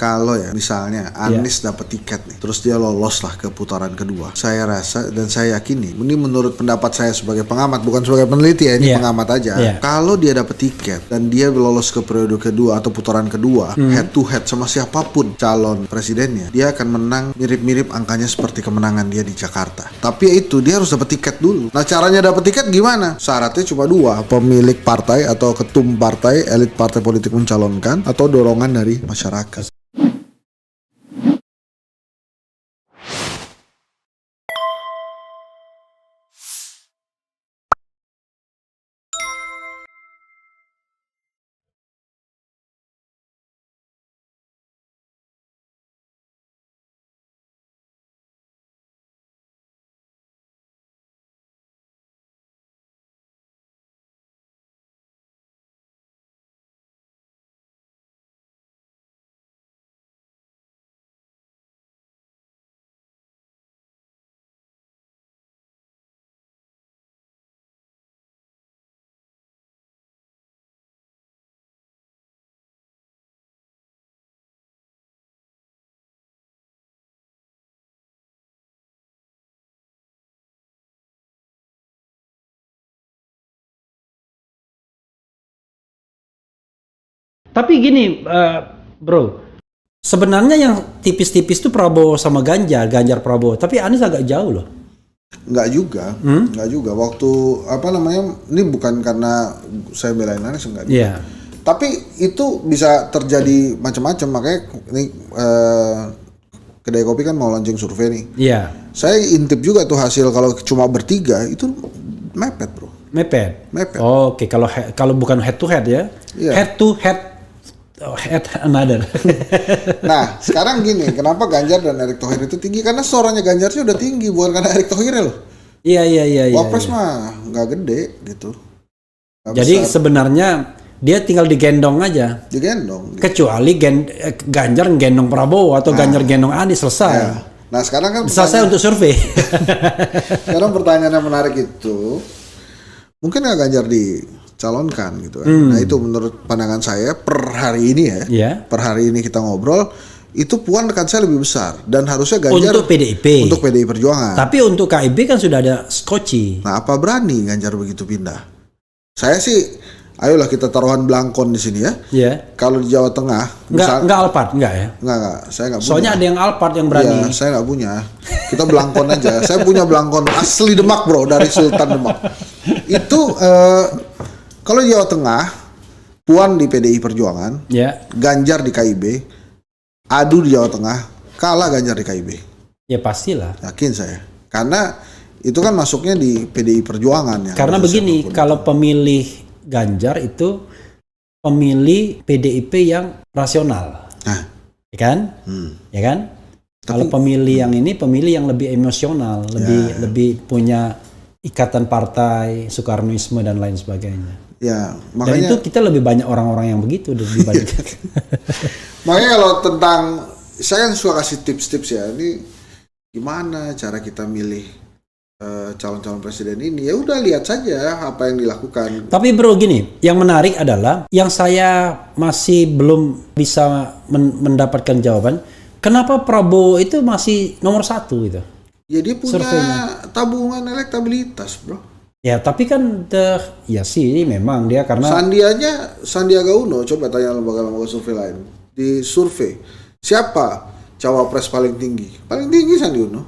kalau ya misalnya Anies dapat tiket nih, terus dia lolos lah ke putaran kedua, saya rasa dan saya yakini, ini menurut pendapat saya sebagai pengamat, bukan sebagai peneliti ya, ini pengamat aja. Kalau dia dapat tiket dan dia lolos ke periode kedua atau putaran kedua, head to head sama siapapun calon presidennya, dia akan menang mirip-mirip angkanya seperti kemenangan dia di Jakarta. Tapi ya itu, dia harus dapat tiket dulu. Nah, caranya dapat tiket gimana? Syaratnya cuma dua, pemilik partai atau ketum partai, elit partai politik mencalonkan, atau dorongan dari masyarakat. Tapi gini, bro, sebenarnya yang tipis-tipis itu Prabowo sama Ganjar Prabowo, tapi Anies agak jauh loh. Enggak juga. Waktu ini bukan karena saya belain Anies, enggak. Iya. Tapi itu bisa terjadi macam-macam, makanya ini kedai kopi kan mau launching survei nih. Iya. Saya intip juga tuh hasil, kalau cuma bertiga itu mepet, bro. Mepet. Oke, kalau bukan head to head ya. Iya. Head to head. Head another. Nah, sekarang gini, kenapa Ganjar dan Erick Thohir itu tinggi? Karena suaranya Ganjar sih udah tinggi, bukan karena Erick Thohir loh. Iya. Wapres mah nggak gede gitu. Jadi sebenarnya dia tinggal digendong aja. Digendong. Gitu. Kecuali Ganjar gendong Prabowo atau Ganjar gendong Anies, selesai. Ya. Nah, sekarang kan selesai untuk survei. Sekarang pertanyaan yang menarik itu, mungkin nggak Ganjar dicalonkan gitu kan. Nah, itu menurut pandangan saya per hari ini ya. Per hari ini kita ngobrol, itu Puan rekan saya lebih besar dan harusnya Ganjar untuk PDIP. Untuk PDI Perjuangan. Tapi untuk KIB kan sudah ada Skoci. Nah, apa berani Ganjar begitu pindah? Saya sih, ayolah kita taruhan belangkon di sini ya. Iya. Kalau di Jawa Tengah, enggak Alphard, enggak ya? Enggak, saya enggak punya. Soalnya ada yang Alphard yang berani. Iya, saya enggak punya. Kita belangkon aja. Saya punya belangkon asli Demak, bro, dari Sultan Demak. Itu kalau di Jawa Tengah, Puan di PDI Perjuangan, Ganjar di KIB, adu di Jawa Tengah, kalah Ganjar di KIB. Ya pastilah. Yakin saya. Karena itu kan masuknya di PDI Perjuangan ya. Karena begini, kalau pemilih Ganjar itu pemilih PDIP yang rasional. Nah, ya kan? Ya kan? Kalau pemilih yang ini pemilih yang lebih emosional, lebih punya ikatan partai, Soekarnoisme dan lain sebagainya. Ya, Dan makanya itu kita lebih banyak orang-orang yang begitu dibandingkan. Makanya kalau tentang, saya kan suka kasih tips-tips ya. Ini gimana cara kita milih calon-calon presiden ini? Ya udah, lihat saja apa yang dilakukan. Tapi bro, gini, yang menarik adalah yang saya masih belum bisa mendapatkan jawaban. Kenapa Prabowo itu masih nomor 1 gitu? Ya dia punya surveinya tabungan elektabilitas, bro. Ya tapi kan ya sih memang dia karena Sandiaga Uno, coba tanya lembaga-lembaga survei lain. Di survei, siapa cawapres paling tinggi? Paling tinggi Sandi Uno.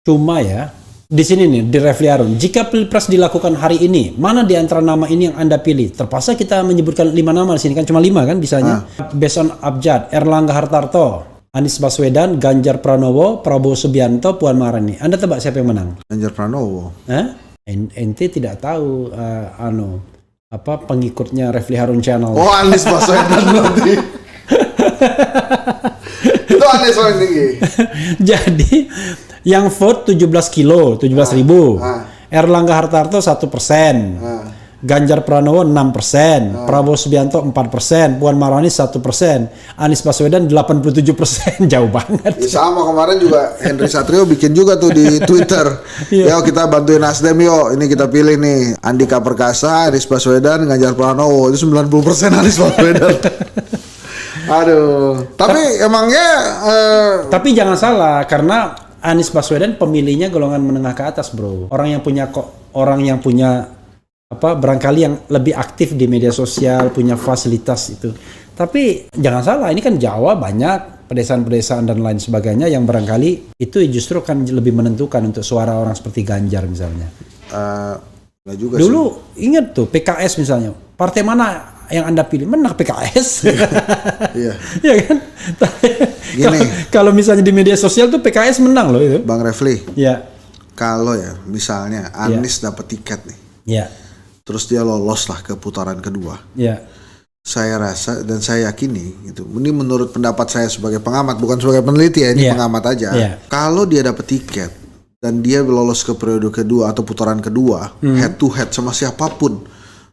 Cuma ya, di sini nih, di Refli Harun, jika Pilpres dilakukan hari ini, mana di antara nama ini yang Anda pilih? Terpaksa kita menyebutkan 5 nama di sini, kan cuma 5 kan bisanya. Beson Abjad, Erlangga Hartarto, Anies Baswedan, Ganjar Pranowo, Prabowo Subianto, Puan Maharani. Anda tebak siapa yang menang? Ganjar Pranowo. Ente tidak tahu pengikutnya Refli Harun Channel. Oh, Anies Baswedan nanti. Itu Anies paling tinggi. Jadi yang vote 17.000, Erlangga Hartarto 1%. Ganjar Pranowo 6%, Prabowo Subianto 4%, Puan Maharani 1%, Anies Baswedan 87%, jauh banget. Ya, sama kemarin juga Henry Satrio bikin juga tuh di Twitter. Yo kita bantuin Nasdem yuk, ini kita pilih nih Andika Perkasa, Anies Baswedan, Ganjar Pranowo, itu 90% Anies Baswedan. Aduh. Tapi emangnya Tapi jangan salah, karena Anies Baswedan pemilihnya golongan menengah ke atas, bro. Orang yang punya barangkali yang lebih aktif di media sosial, punya fasilitas itu. Tapi jangan salah, ini kan Jawa banyak pedesaan-pedesaan dan lain sebagainya yang barangkali itu justru akan lebih menentukan untuk suara orang seperti Ganjar misalnya. Nggak juga Dulu sih. ingat tuh PKS misalnya, partai mana yang Anda pilih? Menang PKS. Iya. Iya kan? Gini. Kalau misalnya di media sosial tuh PKS menang loh itu. Bang Refli. Iya. Kalau ya misalnya Anies dapat tiket nih. Iya. Terus dia lolos lah ke putaran kedua. Iya. Saya rasa dan saya yakini gitu. Ini menurut pendapat saya sebagai pengamat, bukan sebagai peneliti ya, ini pengamat aja. Kalau dia dapat tiket dan dia lolos ke periode kedua atau putaran kedua, head to head sama siapapun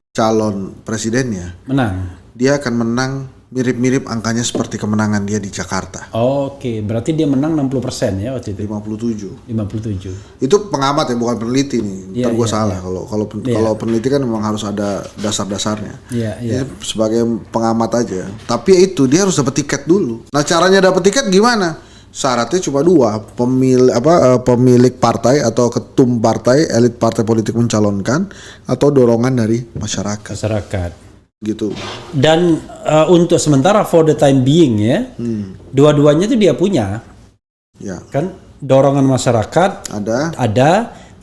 calon presidennya, menang. Dia akan menang mirip-mirip angkanya seperti kemenangan dia di Jakarta. Oke, berarti dia menang 60% ya waktu itu. 57. Itu pengamat ya, bukan peneliti nih. Ntar gue salah kalau peneliti kan memang harus ada dasar-dasarnya. Ini sebagai pengamat aja. Tapi ya itu dia harus dapat tiket dulu. Nah, caranya dapat tiket gimana? Syaratnya cuma dua, pemilik partai atau ketum partai, elit partai politik mencalonkan, atau dorongan dari masyarakat. Gitu. Dan untuk sementara for the time being ya, dua-duanya itu dia punya. Ya. Kan dorongan masyarakat ada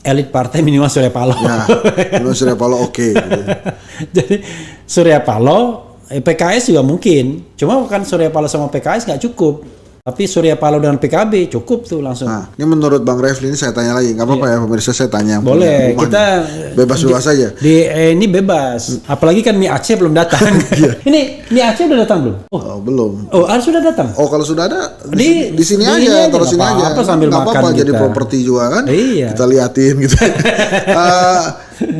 elit partai minimal Surya Paloh. Ya, minimal Surya Paloh oke. Gitu. Jadi Surya Paloh, PKS juga mungkin. Cuma kan Surya Paloh sama PKS nggak cukup. Tapi Surya Paloh dan PKB cukup tuh langsung. Nah, ini menurut Bang Refli, ini saya tanya lagi, nggak apa-apa ya pemirsa, saya tanya yang boleh, kita bebas saja. Ini bebas. Apalagi kan Mie Aceh belum datang. Ini Mie Aceh udah datang belum? Oh, belum. Oh, sudah datang. Oh, kalau sudah ada di sini aja, terus sini aja. Apa sambil nggak makan apa-apa, jadi properti juga kan? Iya. Kita liatin gitu.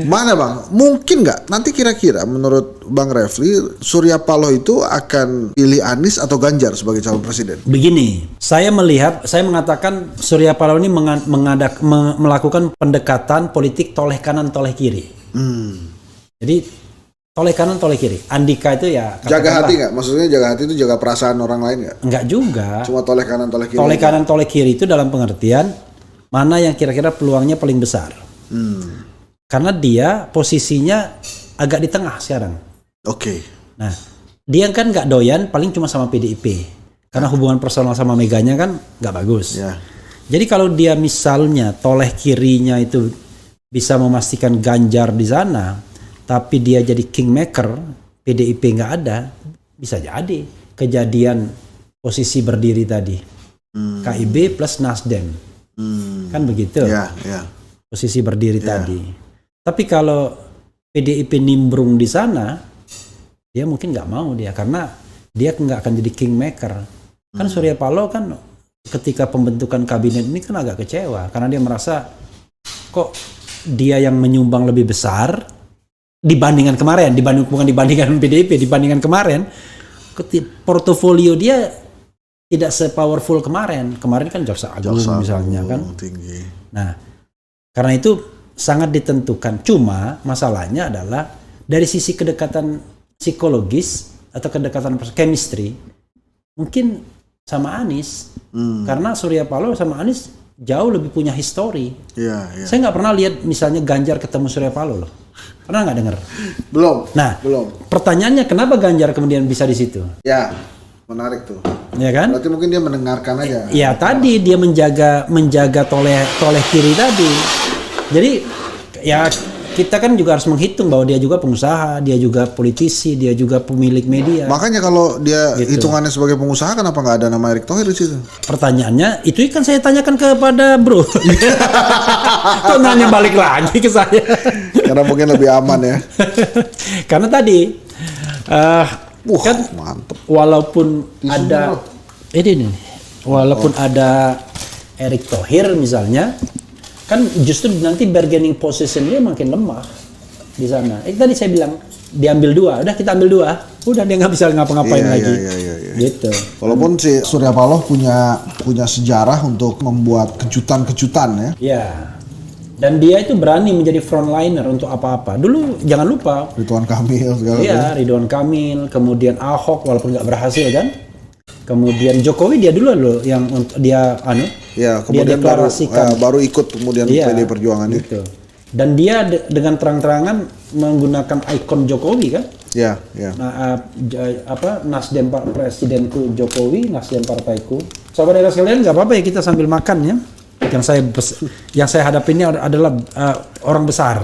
Mana Bang? Mungkin nggak? Nanti kira-kira menurut Bang Refli, Surya Paloh itu akan pilih Anies atau Ganjar sebagai calon presiden? Begini, saya mengatakan Surya Paloh ini melakukan pendekatan politik toleh kanan toleh kiri. Jadi toleh kanan toleh kiri. Andika itu ya jaga hati nggak? Maksudnya jaga hati itu jaga perasaan orang lain nggak? Nggak juga. Cuma toleh kanan toleh kiri. Toleh kanan toleh kiri itu dalam pengertian mana yang kira-kira peluangnya paling besar. Karena dia posisinya agak di tengah sekarang. Oke. Nah, dia kan nggak doyan, paling cuma sama PDIP. Karena hubungan personal sama Meganya kan nggak bagus. Ya. Jadi kalau dia misalnya toleh kirinya itu bisa memastikan Ganjar di sana, tapi dia jadi kingmaker, PDIP nggak ada, bisa jadi kejadian posisi berdiri tadi. KIB plus Nasdem. Kan begitu. Ya. Posisi berdiri tadi. Tapi kalau PDIP nimbrung di sana, dia mungkin nggak mau dia, karena dia nggak akan jadi kingmaker. Kan Surya Paloh kan ketika pembentukan kabinet ini kan agak kecewa, karena dia merasa kok dia yang menyumbang lebih besar dibandingkan kemarin, bukan dibandingkan PDIP, dibandingkan kemarin, portofolio dia tidak se-powerful kemarin. Kemarin kan Jaksa Agung misalnya kan. Tinggi. Nah, karena itu sangat ditentukan. Cuma masalahnya adalah dari sisi kedekatan psikologis atau kedekatan chemistry mungkin sama Anies. Karena Surya Paloh sama Anies jauh lebih punya histori. Iya. Saya nggak pernah lihat misalnya Ganjar ketemu Surya Paloh loh. Pernah nggak dengar? Belum. Nah, belum. Pertanyaannya kenapa Ganjar kemudian bisa di situ? Ya, menarik tuh. Ya kan? Berarti mungkin dia mendengarkan aja. Ya tadi dia menjaga toleh kiri tadi. Jadi ya kita kan juga harus menghitung bahwa dia juga pengusaha, dia juga politisi, dia juga pemilik media. Makanya kalau dia hitungannya sebagai pengusaha, kenapa nggak ada nama Erick Thohir di situ? Pertanyaannya itu kan saya tanyakan kepada Bro. Kok nanya balik lagi ke saya? Karena mungkin lebih aman ya. Karena tadi kan mantep. Walaupun ada ada Erick Thohir misalnya, kan justru nanti bargaining position dia makin lemah di sana. Tadi saya bilang diambil dua, udah kita ambil dua, udah dia nggak bisa ngapa-ngapain lagi. Iya. Gitu. Walaupun si Surya Paloh punya sejarah untuk membuat kejutan-kejutan ya. Iya. Dan dia itu berani menjadi frontliner untuk apa-apa. Dulu jangan lupa. Ridwan Kamil segala. Iya, Ridwan Kamil, kemudian Ahok walaupun nggak berhasil kan. Kemudian Jokowi dia dulu loh yang dia ya, dia deklarasikan baru ikut kemudian PD Perjuangan gitu. Dan dia dengan terang-terangan menggunakan ikon Jokowi kan. Ya, ya. Nah, Nasdem presidenku Jokowi, Nasdem partaiku. Saudara sekalian, nggak apa-apa ya kita sambil makan ya. Yang saya hadapi ini adalah orang besar.